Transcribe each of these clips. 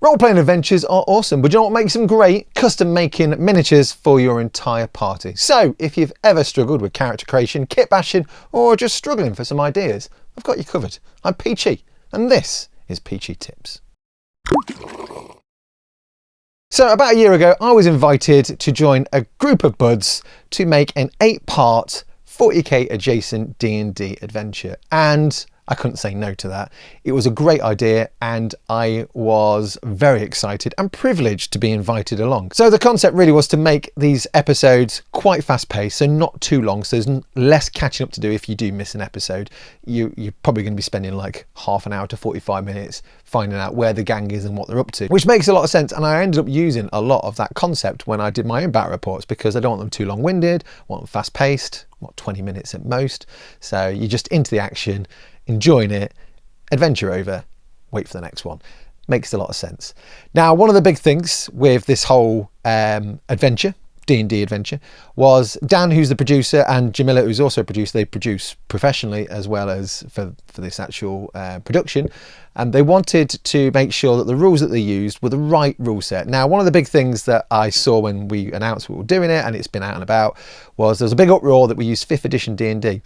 Role-playing adventures are awesome, but you know what makes them great? Custom making miniatures for your entire party. So if you've ever struggled with character creation, kit bashing, or just struggling for some ideas, I've got you covered. I'm Peachy, and this is Peachy Tips. So about a year ago, I was invited to join a group of buds to make an 8-part 40k adjacent D&D adventure, and I couldn't say no to that. It was a great idea and I was very excited and privileged to be invited along. So the concept really was to make these episodes quite fast paced, so not too long, so there's less catching up to do if you do miss an episode. You're probably going to be spending like half an hour to 45 minutes finding out where the gang is and what they're up to, which makes a lot of sense. And I ended up using a lot of that concept when I did my own battle reports because I don't want them too long-winded, I want them fast paced, 20 minutes at most. So you're just into the action, enjoying it, adventure over, wait for the next one. Makes a lot of sense. Now, one of the big things with this whole adventure, D&D adventure, was Dan, who's the producer, and Jamila, who's also a producer. They produce professionally as well as for this actual production. And they wanted to make sure that the rules that they used were the right rule set. Now, one of the big things that I saw when we announced we were doing it, and it's been out and about, was there was a big uproar that we used 5th edition D&D.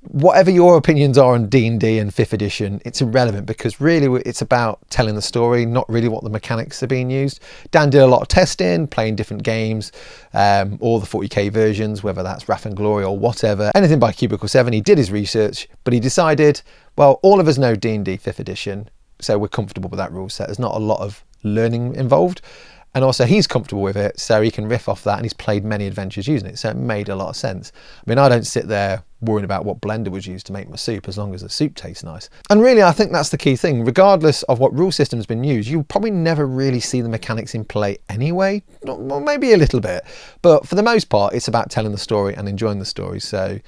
Whatever your opinions are on D&D and 5th edition, it's irrelevant because really it's about telling the story, not really what the mechanics are being used. Dan did a lot of testing, playing different games, all the 40k versions, whether that's Wrath and Glory or whatever, anything by Cubicle 7. He did his research, but he decided, well, all of us know D&D 5th edition, so we're comfortable with that rule set. There's not a lot of learning involved. And also he's comfortable with it, so he can riff off that, and he's played many adventures using it, so it made a lot of sense. I mean, I don't sit there worrying about what blender was used to make my soup as long as the soup tastes nice. And really, I think that's the key thing. Regardless of what rule system's been used, you'll probably never really see the mechanics in play anyway. Well, maybe a little bit, but for the most part, it's about telling the story and enjoying the story. So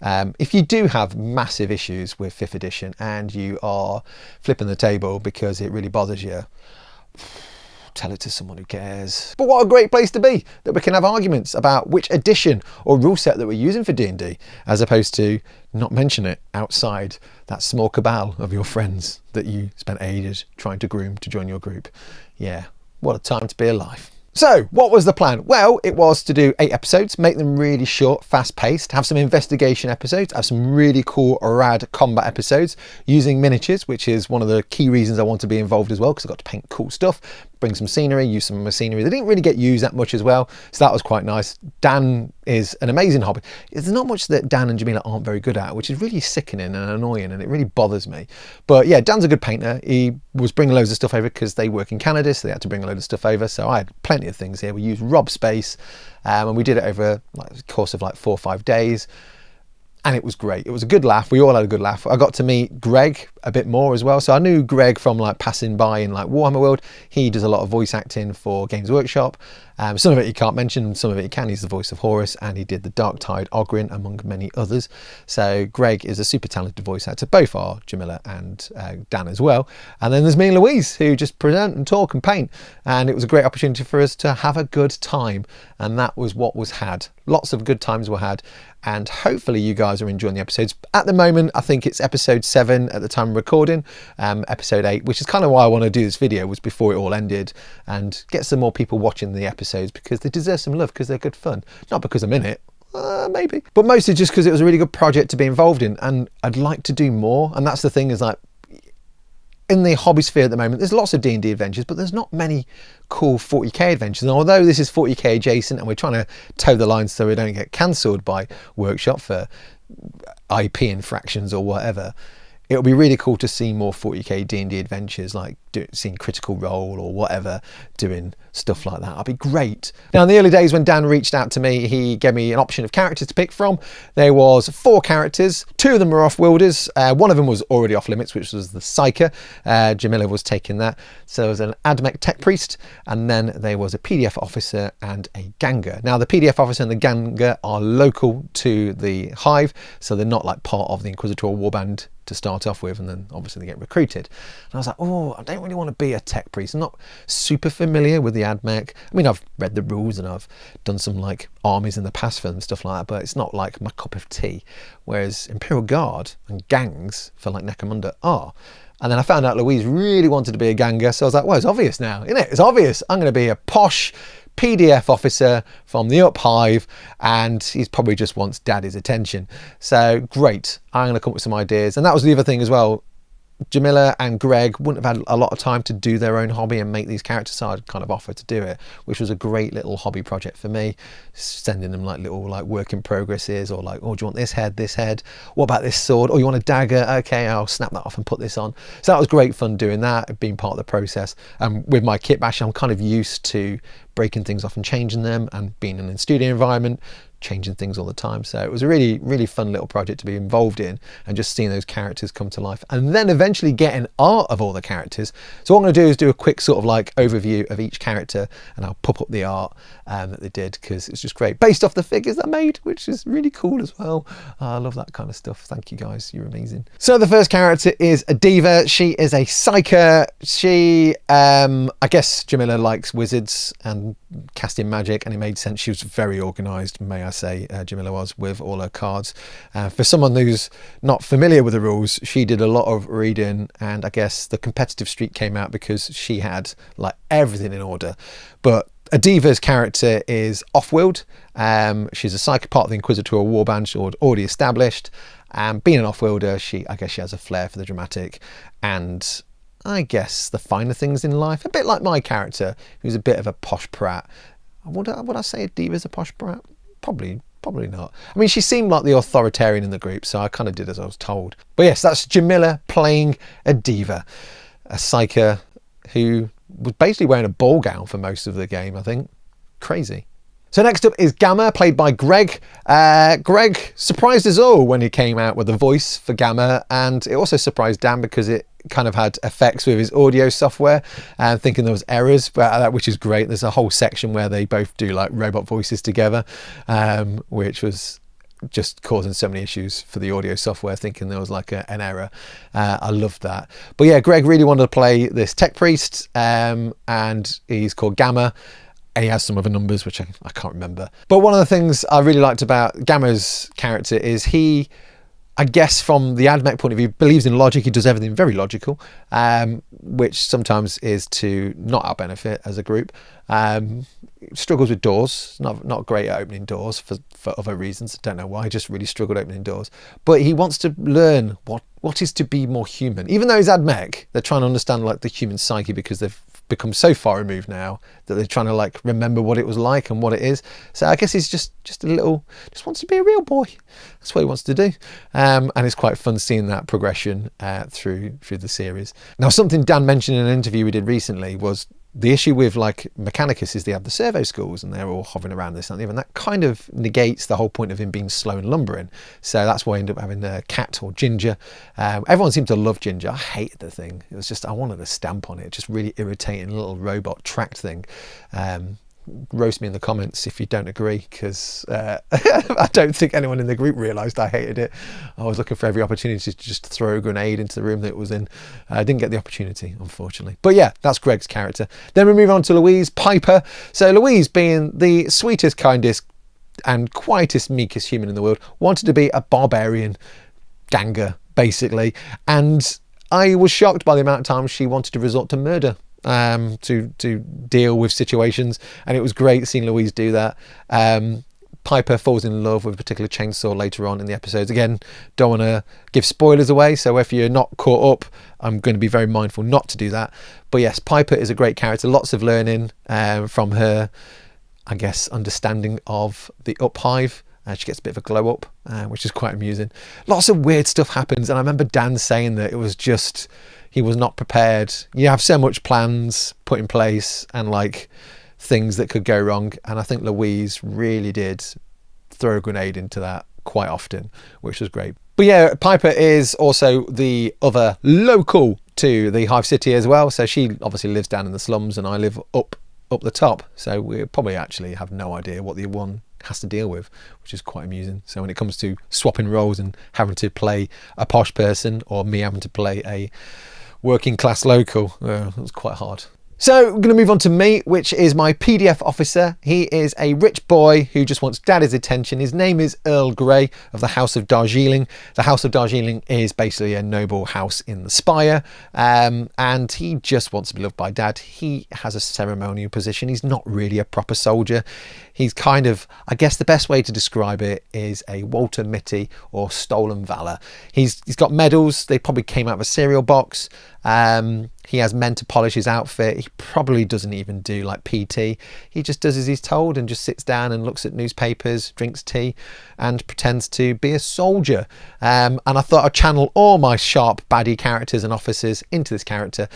if you do have massive issues with 5th edition and you are flipping the table because it really bothers you, tell it to someone who cares. But what a great place to be, that we can have arguments about which edition or rule set that we're using for D&D, as opposed to not mention it outside that small cabal of your friends that you spent ages trying to groom to join your group. Yeah, what a time to be alive. So what was the plan? Well, it was to do 8 episodes, make them really short, fast paced, have some investigation episodes, have some really cool rad combat episodes using miniatures, which is one of the key reasons I want to be involved as well, because I got to paint cool stuff, bring some scenery, use some machinery. They didn't really get used that much as well, so that was quite nice. Dan is an amazing hobby. There's not much that Dan and Jamila aren't very good at, which is really sickening and annoying, and it really bothers me. But yeah, Dan's a good painter. He was bringing loads of stuff over because they work in Canada, so they had to bring a load of stuff over. So I had plenty of things here. We used Rob Space, and we did it over the course of like 4 or 5 days. And it was great. It was a good laugh. We all had a good laugh. I got to meet Greg a bit more as well. So I knew Greg from like passing by in like Warhammer World. He does a lot of voice acting for Games Workshop. Some of it you can't mention, some of it you can. He's the voice of Horus, and he did the Dark Tide Ogrin, among many others. So Greg is a super talented voice actor. Both are Jamila and Dan as well. And then there's me and Louise, who just present and talk and paint. And it was a great opportunity for us to have a good time. And that was what was had. Lots of good times were had. And hopefully you guys are enjoying the episodes. At the moment, I think it's episode 7 at the time of recording, episode 8, which is kind of why I want to do this video, was before it all ended, and get some more people watching the episodes because they deserve some love, because they're good fun. Not because I'm in it, maybe, but mostly just because it was a really good project to be involved in, and I'd like to do more. And that's the thing, is like, in the hobby sphere at the moment, there's lots of D&D adventures, but there's not many cool 40k adventures. And although this is 40k adjacent and we're trying to toe the line so we don't get cancelled by Workshop for IP infractions or whatever, it would be really cool to see more 40k D&D adventures, like seeing Critical Role or whatever, doing stuff like that. That'd be great. Now, in the early days when Dan reached out to me, he gave me an option of characters to pick from. There was 4 characters. 2 of them were off-wielders. One of them was already off limits, which was the Psyker. Jamila was taking that. So there was an Admech Tech Priest, and then there was a PDF officer and a Ganger. Now, the PDF officer and the Ganger are local to the Hive, so they're not like part of the Inquisitorial Warband to start off with, and then obviously they get recruited. And I was like, oh, I don't really want to be a tech priest. I'm not super familiar with the Admech. I mean, I've read the rules and I've done some like armies in the past for them, stuff like that, but it's not like my cup of tea. Whereas Imperial Guard and gangs for like Necromunda are. And then I found out Louise really wanted to be a ganger. So I was like, well, it's obvious now, isn't it? It's obvious. I'm going to be a posh PDF officer from the Up Hive, and he probably just wants daddy's attention. So great. I'm going to come up with some ideas. And that was the other thing as well. Jamila and Greg wouldn't have had a lot of time to do their own hobby and make these characters, so I'd kind of offered to do it, which was a great little hobby project for me, sending them like little like work in progresses, or like, oh, do you want this head, what about this sword, oh, you want a dagger, okay, I'll snap that off and put this on. So that was great fun doing that, being part of the process. And with my Kitbash, I'm kind of used to breaking things off and changing them, and being in a studio environment, changing things all the time. So it was a really, really fun little project to be involved in, and just seeing those characters come to life, and then eventually getting art of all the characters. So what I'm going to do is do a quick sort of like overview of each character, and I'll pop up the art that they did, because it's just great, based off the figures I made, which is really cool as well. I love that kind of stuff. Thank you guys, you're amazing. So the first character is Aedeva. She is a psyker. She I guess Jamila likes wizards and casting magic, and it made sense. She was very organized, may I say, Jamila was, with all her cards. For someone who's not familiar with the rules, she did a lot of reading, and I guess the competitive streak came out because she had like everything in order. But Aedeva's character is off-world. She's a psychic, part of the Inquisitor Warband, she's already established. Being an off-worlder, I guess she has a flair for the dramatic, and I guess the finer things in life, a bit like my character, who's a bit of a posh prat. Would I say Aedeva's a posh brat? Probably not. I mean, she seemed like the authoritarian in the group, so I kind of did as I was told. But yes, that's Jamila playing Aedeva, a psyker who was basically wearing a ball gown for most of the game, I think. Crazy. So next up is Gamma, played by Greg. Greg surprised us all when he came out with a voice for Gamma, and it also surprised Dan because it kind of had effects with his audio software, and thinking there was errors, which is great. There's a whole section where they both do like robot voices together, which was just causing so many issues for the audio software, thinking there was like an error. I loved that. But yeah, Greg really wanted to play this tech priest, and he's called Gamma. And he has some other numbers, which I can't remember. But one of the things I really liked about Gamma's character is he, I guess from the AdMech point of view, believes in logic. He does everything very logical, which sometimes is to not our benefit as a group. Struggles with doors, not great at opening doors for other reasons. I don't know why, he just really struggled opening doors. But he wants to learn what is to be more human. Even though he's AdMech, they're trying to understand like the human psyche, because they've become so far removed now that they're trying to like remember what it was like and what it is. So I guess he's just wants to be a real boy. That's what he wants to do, and it's quite fun seeing that progression through the series. Now, something Dan mentioned in an interview we did recently was the issue with like Mechanicus is they have the servo schools and they're all hovering around this and the other, and that kind of negates the whole point of him being slow and lumbering. So that's why I ended up having the cat or Ginger. Everyone seemed to love Ginger. I hated the thing. It was just, I wanted a stamp on it. Just really irritating little robot tracked thing. Roast me in the comments if you don't agree, because I don't think anyone in the group realised I hated it. I was looking for every opportunity to just throw a grenade into the room that it was in. I didn't get the opportunity, unfortunately. But yeah, that's Greg's character. Then we move on to Louise, Pyper. So Louise, being the sweetest, kindest and quietest, meekest human in the world, wanted to be a barbarian ganger, basically. And I was shocked by the amount of times she wanted to resort to murder to deal with situations, and it was great seeing Louise do that. Pyper falls in love with a particular chainsaw later on in the episodes. Again, don't want to give spoilers away, so if you're not caught up, I'm going to be very mindful not to do that. But yes, Pyper is a great character. Lots of learning from her, I guess, understanding of the Up Hive. She gets a bit of a glow up, which is quite amusing. Lots of weird stuff happens, and I remember Dan saying that it was just, he was not prepared. You have so much plans put in place and like things that could go wrong, and I think Louise really did throw a grenade into that quite often, which was great. But yeah, Pyper is also the other local to the Hive City as well, so she obviously lives down in the slums and I live up the top, so we probably actually have no idea what the one has to deal with, which is quite amusing. So when it comes to swapping roles and having to play a posh person or me having to play a working class local, it was quite hard. So we're going to move on to me, which is my PDF officer. He is a rich boy who just wants daddy's attention. His name is Earl Grey of the House of Darjeeling. The House of Darjeeling is basically a noble house in the Spire, and he just wants to be loved by dad. He has a ceremonial position. He's not really a proper soldier. He's kind of, I guess the best way to describe it is a Walter Mitty or stolen valour. He's got medals. They probably came out of a cereal box. He has men to polish his outfit. He probably doesn't even do like PT. He just does as he's told and just sits down and looks at newspapers, drinks tea and pretends to be a soldier. And I thought I'd channel all my sharp baddie characters and officers into this character.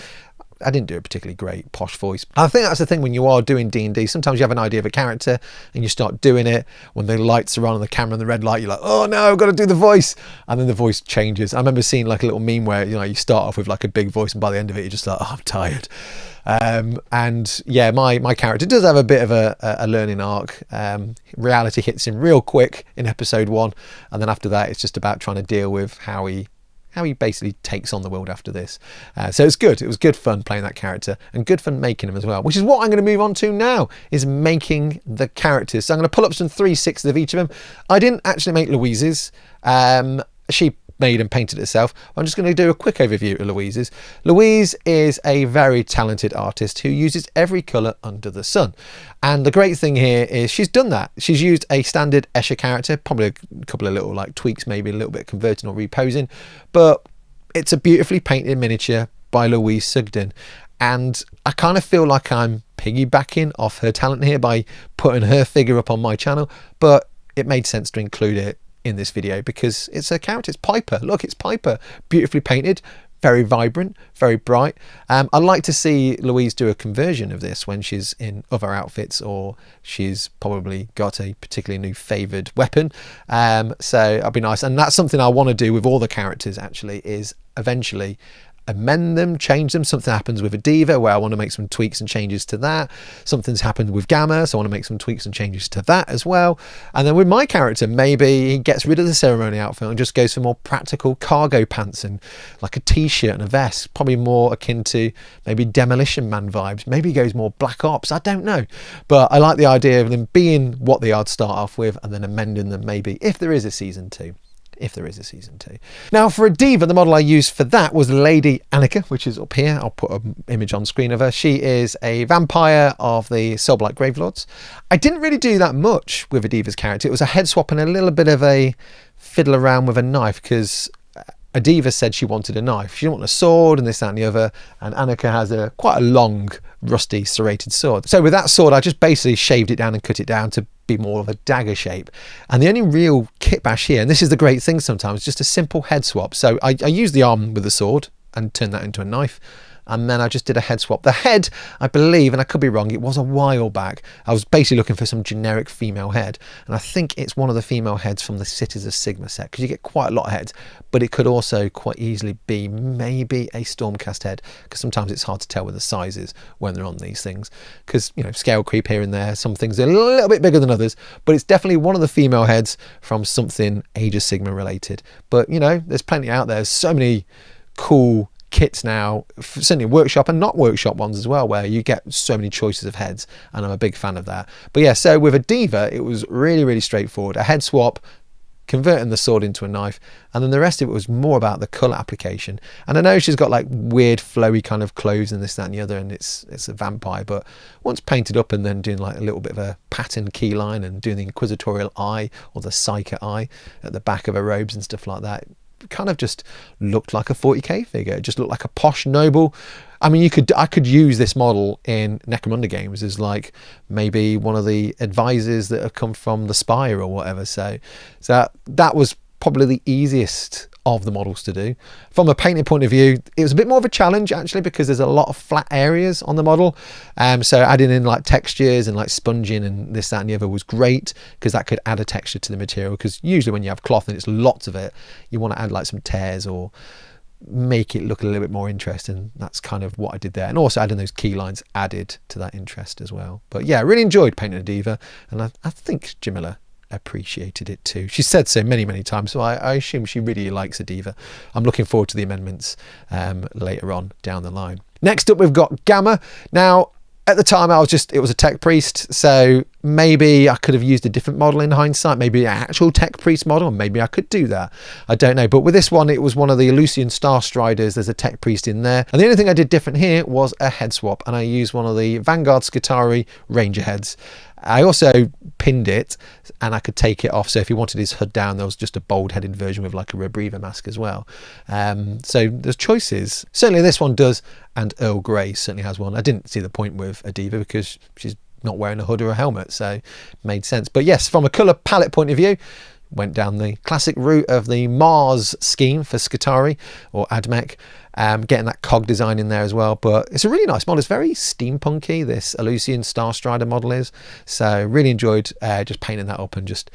I didn't do a particularly great posh voice. I think that's the thing when you are doing D&D. Sometimes you have an idea of a character and you start doing it. When the lights are on and the camera and the red light, you're like, oh no, I've got to do the voice. And then the voice changes. I remember seeing like a little meme where, you know, you start off with like a big voice and by the end of it, you're just like, oh, I'm tired. And yeah, my character does have a bit of a learning arc. Reality hits him real quick in episode 1. And then after that, it's just about trying to deal with how he basically takes on the world after this. So it's good. It was good fun playing that character and good fun making him as well, which is what I'm going to move on to now, is making the characters. So I'm going to pull up some 3/6 of each of them. I didn't actually make Louise's. She made and painted it herself. I'm just going to do a quick overview of Louise's. Louise is a very talented artist who uses every colour under the sun. And the great thing here is she's done that. She's used a standard Escher character, probably a couple of little like tweaks, maybe a little bit of converting or reposing, but it's a beautifully painted miniature by Louise Sugden. And I kind of feel like I'm piggybacking off her talent here by putting her figure up on my channel, but it made sense to include it in this video because it's a character. It's Pyper. Look, it's Pyper, beautifully painted, very vibrant, very bright. I'd like to see Louise do a conversion of this when she's in other outfits or she's probably got a particularly new favoured weapon. So that'd be nice, and that's something I want to do with all the characters actually, is eventually amend them, change them. Something happens with Aedeva where I want to make some tweaks and changes to that. Something's happened with Gamma, so I want to make some tweaks and changes to that as well. And then with my character, maybe he gets rid of the ceremony outfit and just goes for more practical cargo pants and like a t-shirt and a vest, probably more akin to maybe Demolition Man vibes. Maybe he goes more Black Ops, I don't know. But I like the idea of them being what they are to start off with and then amending them maybe if there is a season 2. If there is a season 2. Now for Aedeva, the model I used for that was Lady Annika, which is up here. I'll put an image on screen of her. She is a vampire of the Soulblight Gravelords. I didn't really do that much with Aedeva's character. It was a head swap and a little bit of a fiddle around with a knife because Aedeva said she wanted a knife. She didn't want a sword and this, that and the other. And Annika has quite a long, rusty, serrated sword. So with that sword, I just basically shaved it down and cut it down to be more of a dagger shape. And the only real kitbash here, and this is the great thing sometimes, just a simple head swap. So I used the arm with the sword and turned that into a knife. And then I just did a head swap. The head, I believe, and I could be wrong, it was a while back, I was basically looking for some generic female head. And I think it's one of the female heads from the Cities of Sigma set, because you get quite a lot of heads, but it could also quite easily be maybe a Stormcast head, because sometimes it's hard to tell with the sizes when they're on these things. Because, you know, scale creep here and there, some things are a little bit bigger than others, but it's definitely one of the female heads from something Age of Sigma related. But, you know, there's plenty out there. So many cool kits now, certainly workshop and not workshop ones as well, where you get so many choices of heads, and I'm a big fan of that. But yeah, so with Aedeva, it was really straightforward. A head swap, converting the sword into a knife, and then the rest of it was more about the colour application. And I know she's got like weird flowy kind of clothes and this, that and the other, and it's a vampire, but once painted up and then doing like a little bit of a pattern key line and doing the inquisitorial eye or the psyker eye at the back of her robes and stuff like that, kind of just looked like a 40k figure. It just looked like a posh noble. I mean, I could use this model in Necromunda games as like maybe one of the advisors that have come from the Spire or whatever. So that was probably the easiest of the models to do. From a painting point of view, it was a bit more of a challenge actually, because there's a lot of flat areas on the model. So adding in like textures and like sponging and this, that and the other was great, because that could add a texture to the material. Because usually when you have cloth and it's lots of it, you want to add like some tears or make it look a little bit more interesting. That's kind of what I did there. And also adding those key lines added to that interest as well. But yeah, I really enjoyed painting Aedeva, and I think Jamila appreciated it too. She said so many times, so I assume she really likes Aedeva. I'm looking forward to the amendments later on down the line. Next up, we've got Gamma. Now, at the time, it was a tech priest, so maybe I could have used a different model in hindsight, maybe an actual tech priest model, and maybe I could do that. I don't know. But with this one, it was one of the Elusian Star Striders. There's a tech priest in there. And the only thing I did different here was a head swap, and I used one of the Vanguard Skitarii Ranger heads. I also pinned it, and I could take it off, so if he wanted his hood down, there was just a bold-headed version with like a Rebreather mask as well. So there's choices. Certainly this one does, and Earl Grey certainly has one. I didn't see the point with Aedeva because she's not wearing a hood or a helmet, so it made sense. But yes, from a colour palette point of view, went down the classic route of the Mars scheme for Skitarii or Admech, getting that cog design in there as well. But it's a really nice model. It's very steampunky, this Elusian Star Strider model is. So really enjoyed just painting that up and just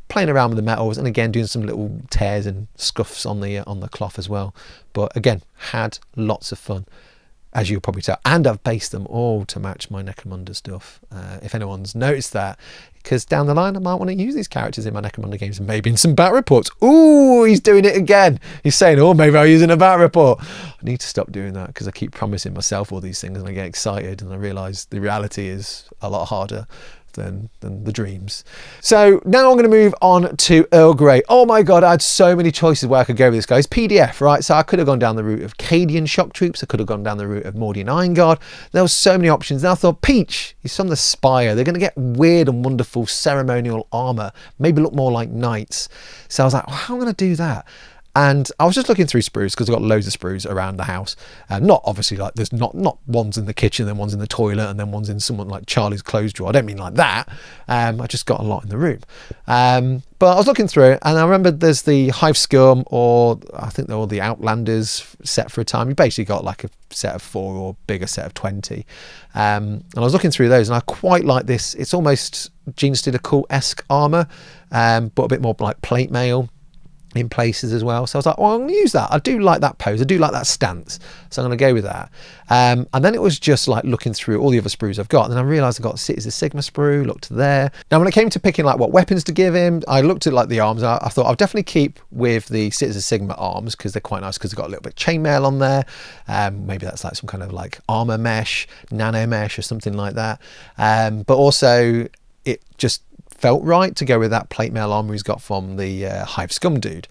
playing around with the metals, and again doing some little tears and scuffs on the cloth as well. But again, had lots of fun, as you'll probably tell, and I've based them all to match my Necromunda stuff, if anyone's noticed that, because down the line I might want to use these characters in my Necromunda games and maybe in some battle reports. Ooh, he's doing it again. He's saying, oh, maybe I'll use it in a battle report. I need to stop doing that because I keep promising myself all these things and I get excited and I realise the reality is a lot harder than the dreams. So now I'm going to move on to Earl Grey. Oh my god, I had so many choices where I could go with this guy. It's PDF, right? So I could have gone down the route of Cadian shock troops. I could have gone down the route of Mordian Iron Guard. There was so many options. And I thought, Peach, he's from the Spire. They're going to get weird and wonderful ceremonial armour, maybe look more like knights. So I was like, well, how am I going to do that? And I was just looking through sprues because I've got loads of sprues around the house. Not obviously like there's not ones in the kitchen, then one's in the toilet, and then one's in someone like Charlie's clothes drawer. I don't mean like that. I just got a lot in the room. But I was looking through it, and I remember there's the Hive Scum, or I think they're all the Outlanders set for a time. You basically got like a set of 4 or bigger set of 20. And I was looking through those, and I quite like this. It's almost Genestealer Cult-esque armour, but a bit more like plate mail in places as well. So I was like, well, I'm going to use that. I do like that pose. I do like that stance. So I'm going to go with that. And then it was just like looking through all the other sprues I've got. And then I realised I got Cities of Sigma sprue, looked there. Now, when it came to picking like what weapons to give him, I looked at like the arms. I thought I'll definitely keep with the Cities of Sigma arms because they're quite nice because they've got a little bit of chainmail on there. Maybe that's like some kind of like armour mesh, nano mesh or something like that. But also it just felt right to go with that plate mail armor he's got from the Hive Scum dude.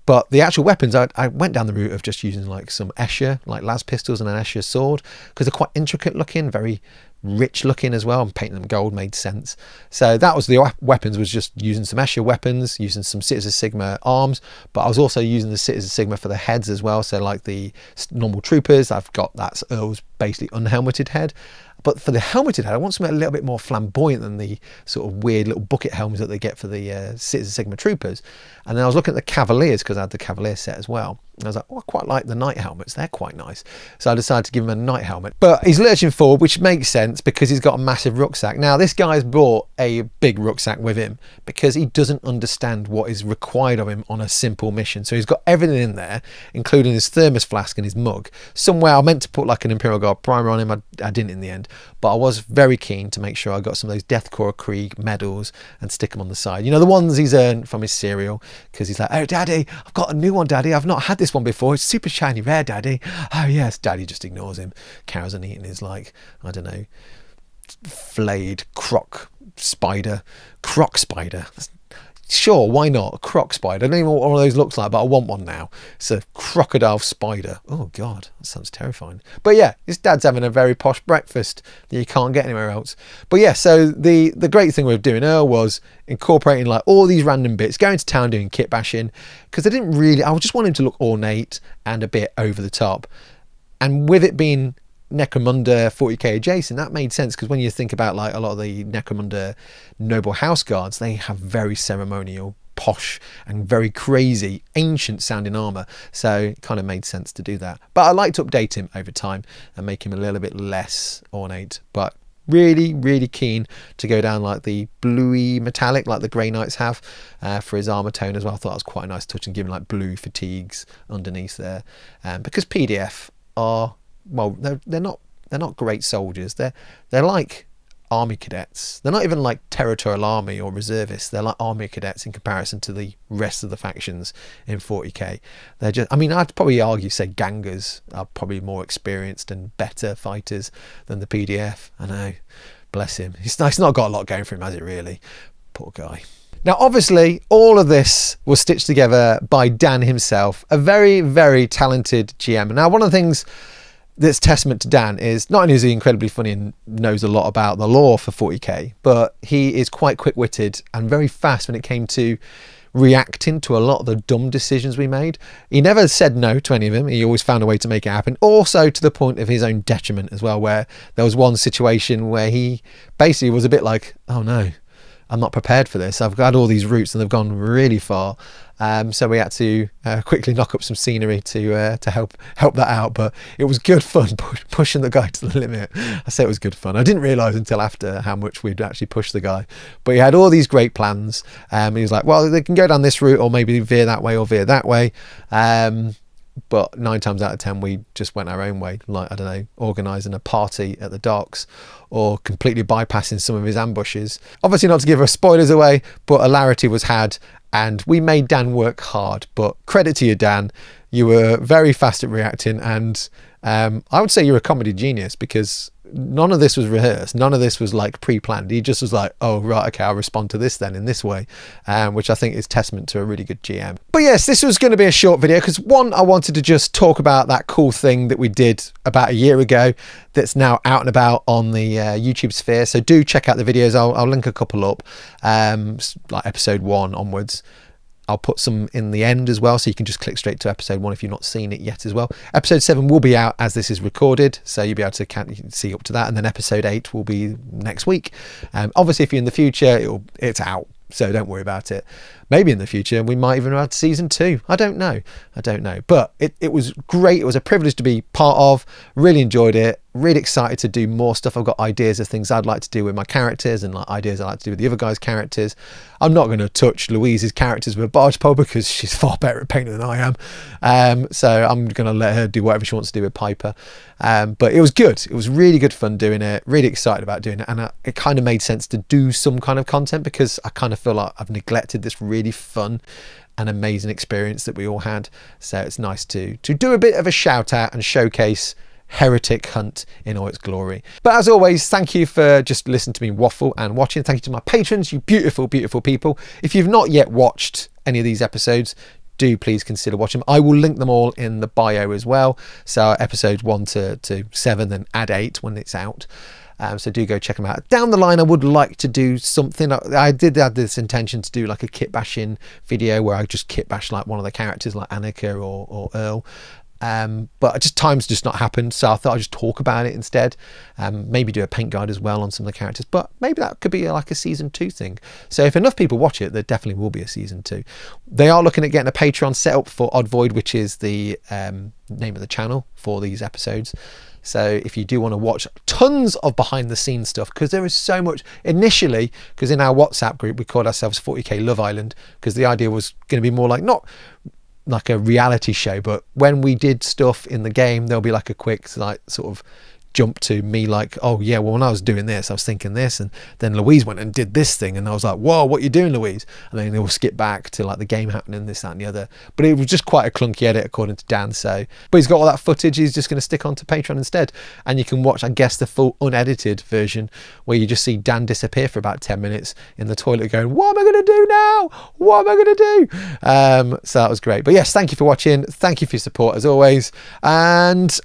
But the actual weapons, I went down the route of just using like some Escher, like las pistols and an Escher sword, because they're quite intricate looking, very rich looking as well, and painting them gold made sense. So that was the weapons, was just using some Escher weapons, using some Cities of Sigma arms, but I was also using the Cities of Sigma for the heads as well. So like the normal troopers, I've got that's Earl's basically unhelmeted head. But for the helmeted head, I want something a little bit more flamboyant than the sort of weird little bucket helmets that they get for the Cities of Sigma troopers. And then I was looking at the Cavaliers because I had the Cavalier set as well. And I was like, oh, I quite like the knight helmets. They're quite nice. So I decided to give him a knight helmet. But he's lurching forward, which makes sense because he's got a massive rucksack. Now, this guy's brought a big rucksack with him because he doesn't understand what is required of him on a simple mission. So he's got everything in there, including his thermos flask and his mug. Somewhere I meant to put like an Imperial Guard primer on him. I didn't in the end. But I was very keen to make sure I got some of those Deathcore Krieg medals and stick them on the side. You know, the ones he's earned from his cereal, because he's like, oh, Daddy, I've got a new one, Daddy. I've not had this one before. It's super shiny rare, Daddy. Oh, yes. Daddy just ignores him. Carries on eating his, like, I don't know, flayed croc spider. Sure, why not? A croc spider. I don't even know what one of those looks like, but I want one now. It's a crocodile spider. Oh, God, that sounds terrifying. But yeah, his dad's having a very posh breakfast that you can't get anywhere else. But yeah, so the great thing with doing Earl was incorporating like all these random bits, going to town doing kit bashing, because I just want him to look ornate and a bit over the top. And with it being Necromunda 40k adjacent, that made sense, because when you think about like a lot of the Necromunda noble house guards, they have very ceremonial, posh and very crazy ancient sounding armor, so it kind of made sense to do that. But I like to update him over time and make him a little bit less ornate, but really keen to go down like the bluey metallic like the Grey Knights have for his armor tone as well. I thought that was quite a nice touch, and giving like blue fatigues underneath there, because PDF are, well, they're not great soldiers. They're like army cadets. They're not even like territorial army or reservists. They're like army cadets in comparison to the rest of the factions in 40k. They're just, I mean, I'd probably argue, say gangers are probably more experienced and better fighters than the PDF. I know, bless him. He's not got a lot going for him, has it really? Poor guy. Now, obviously, all of this was stitched together by Dan himself, a very, very talented GM. Now, one of the things that's testament to Dan is not only is he incredibly funny and knows a lot about the lore for 40k, but he is quite quick-witted and very fast when it came to reacting to a lot of the dumb decisions we made. He never said no to any of them. He always found a way to make it happen, also to the point of his own detriment as well, where there was one situation where he basically was a bit like, oh no, I'm not prepared for this. I've got all these routes and they've gone really far. So we had to quickly knock up some scenery to help that out. But it was good fun pushing the guy to the limit. I say it was good fun. I didn't realise until after how much we'd actually pushed the guy. But he had all these great plans. He was like, well, they can go down this route or maybe veer that way or veer that way. But 9 times out of 10 we just went our own way, like, I don't know, organising a party at the docks or completely bypassing some of his ambushes. Obviously not to give us spoilers away, but hilarity was had and we made Dan work hard. But credit to you, Dan, you were very fast at reacting, and I would say you're a comedy genius, because none of this was rehearsed. None of this was like pre-planned. He just was like, oh right, okay, I'll respond to this then in this way, which I think is testament to a really good GM. But yes, this was going to be a short video because, one, I wanted to just talk about that cool thing that we did about a year ago that's now out and about on the YouTube sphere. So do check out the videos. I'll link a couple up, like episode 1 onwards. I'll put some in the end as well, so you can just click straight to episode 1 if you've not seen it yet as well. Episode 7 will be out as this is recorded, so you'll be able to see up to that, and then episode 8 will be next week. Obviously, if you're in the future, it's out, so don't worry about it. Maybe in the future we might even have season 2. I don't know. But it was great. It was a privilege to be part of. Really enjoyed it. Really excited to do more stuff. I've got ideas of things I'd like to do with my characters, and like ideas I like to do with the other guys' characters. I'm not going to touch Louise's characters with a barge pole because she's far better at painting than I am. So I'm going to let her do whatever she wants to do with Pyper. But it was good. It was really good fun doing it. Really excited about doing it. And it kind of made sense to do some kind of content, because I kind of feel like I've neglected this really fun and amazing experience that we all had. So it's nice to do a bit of a shout out and showcase Heretic Hunt in all its glory. But as always, thank you for just listening to me waffle and watching. Thank you to my patrons, you beautiful, beautiful people. If you've not yet watched any of these episodes, do please consider watching them. I will link them all in the bio as well. So episodes 1 to 7, then add 8 when it's out. So do go check them out. Down the line, I would like to do something. I did have this intention to do like a kitbashing video where I just kitbash like one of the characters, like Annika or Earle. But time's just not happened, so I thought I'd just talk about it instead. Maybe do a paint guide as well on some of the characters, but maybe that could be like a season 2 thing. So if enough people watch it, there definitely will be a season 2. They are looking at getting a Patreon set up for Odd Void, which is the name of the channel for these episodes. So if you do want to watch tons of behind the scenes stuff, because there is so much initially, because in our WhatsApp group we called ourselves 40k Love Island, because the idea was going to be more like, not like a reality show, but when we did stuff in the game, there'll be like a quick like sort of jump to me like, oh yeah, well when I was doing this I was thinking this, and then Louise went and did this thing, and I was like, whoa, what are you doing, Louise? And then they'll skip back to like the game happening, this, that and the other. But it was just quite a clunky edit according to Dan. So but he's got all that footage, he's just going to stick onto Patreon instead, and you can watch, I guess, the full unedited version where you just see Dan disappear for about 10 minutes in the toilet going, what am I going to do now, what am I going to do? So that was great. But yes, thank you for watching, thank you for your support as always, and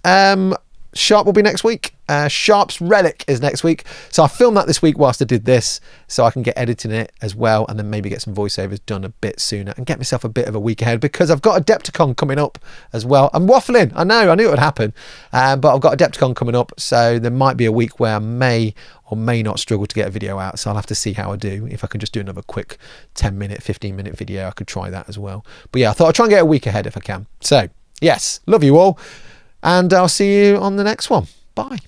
Sharp will be next week. Sharp's Relic is next week. So I filmed that this week whilst I did this, so I can get editing it as well, and then maybe get some voiceovers done a bit sooner and get myself a bit of a week ahead, because I've got Adepticon coming up as well. I'm waffling, I knew it would happen, but I've got Adepticon coming up, so there might be a week where I may or may not struggle to get a video out, so I'll have to see how I do. If I can just do another quick 10-minute, 15-minute video, I could try that as well. But yeah, I thought I'd try and get a week ahead if I can. So yes, love you all, and I'll see you on the next one. Bye.